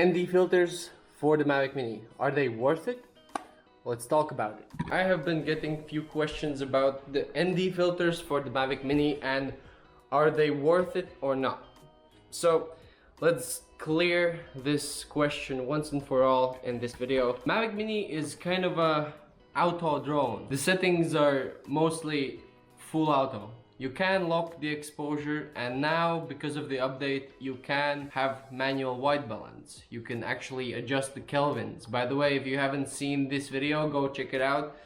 ND filters for the Mavic Mini. Are they worth it? Let's talk about it. I have been getting few questions about the ND filters for the Mavic Mini and are they worth it or not? So let's clear this question once and for all in this video. Mavic Mini is kind of a auto drone. The settings are mostly full auto. You can lock the exposure, and now because of the update you can have manual white balance. You can actually adjust the kelvins. By the way, if you haven't seen this video, go check it out.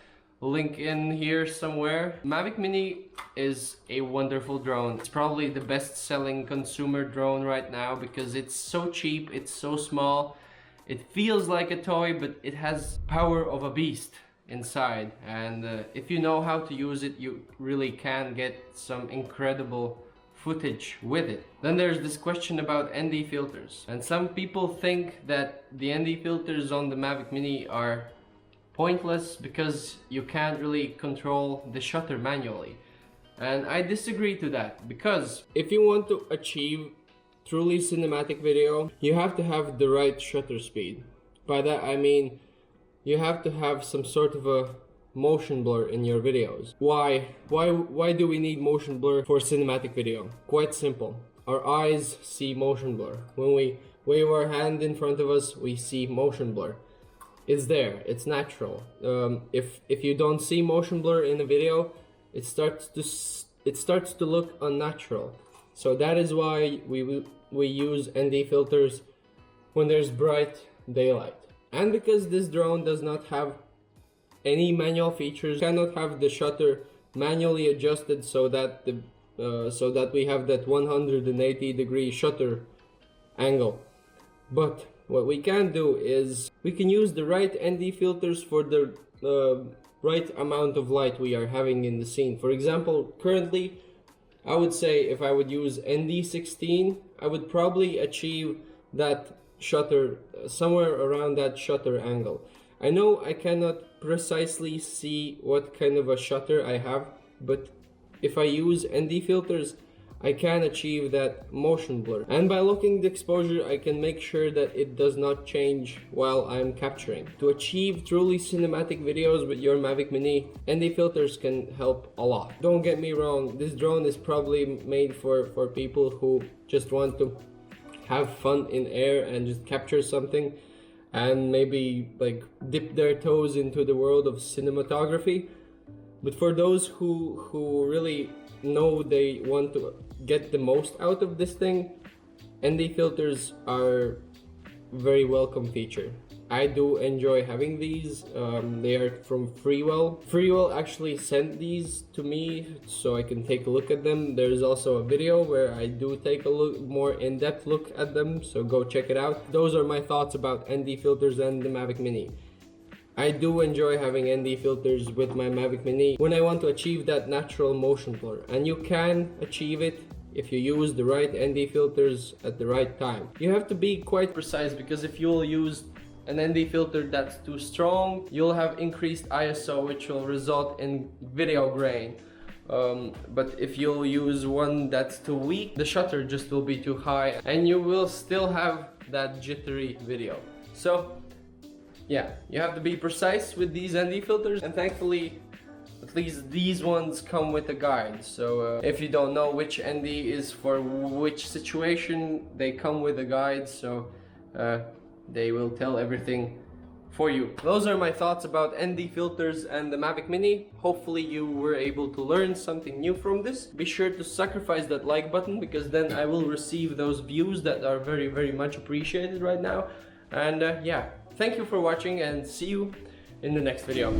Link in here somewhere. Mavic Mini is a wonderful drone. It's probably the best selling consumer drone right now because it's so cheap, it's so small. It feels like a toy, but it has power of a beast inside, and if you know how to use it, you really can get some incredible footage with it. Then there's this question about ND filters, and some people think that the ND filters on the Mavic Mini are pointless because you can't really control the shutter manually, and I disagree to that, because if you want to achieve truly cinematic video, you have to have the right shutter speed. By that I mean you have to have some sort of a motion blur in your videos. Why do we need motion blur for cinematic video? Quite simple. Our eyes see motion blur. When we wave our hand in front of us, we see motion blur. It's there, it's natural. If you don't see motion blur in a video, it starts to look unnatural. So that is why we use ND filters when there's bright daylight. And because this drone does not have any manual features, cannot have the shutter manually adjusted so that we have that 180-degree shutter angle. But what we can do is we can use the right ND filters for the right amount of light we are having in the scene. For example, currently I would say if I would use ND16, I would probably achieve that shutter somewhere around that shutter angle. I know I cannot precisely see what kind of a shutter I have, but if I use ND filters, I can achieve that motion blur. And by locking the exposure, I can make sure that it does not change while I'm capturing. To achieve truly cinematic videos with your Mavic Mini, ND filters can help a lot. Don't get me wrong, this drone is probably made for people who just want to have fun in air and just capture something and maybe like dip their toes into the world of cinematography. But for those who really know they want to get the most out of this thing, ND filters are a very welcome feature. I do enjoy having these. They are from Freewell. Freewell actually sent these to me so I can take a look at them. There's also a video where I do take a more in-depth look at them, so go check it out. Those are my thoughts about ND filters and the Mavic Mini. I do enjoy having ND filters with my Mavic Mini when I want to achieve that natural motion blur, and you can achieve it if you use the right ND filters at the right time. You have to be quite precise, because if you'll use an ND filter that's too strong, you'll have increased ISO, which will result in video grain. But if you'll use one that's too weak, the shutter just will be too high and you will still have that jittery video. So yeah, you have to be precise with these ND filters, and thankfully at least these ones come with a guide. So if you don't know which ND is for which situation, they come with a guide, so they will tell everything for you. Those are my thoughts about ND filters and the Mavic Mini. Hopefully you were able to learn something new from this. Be sure to sacrifice that like button, because then I will receive those views that are very, very much appreciated right now. And yeah, thank you for watching, and see you in the next video.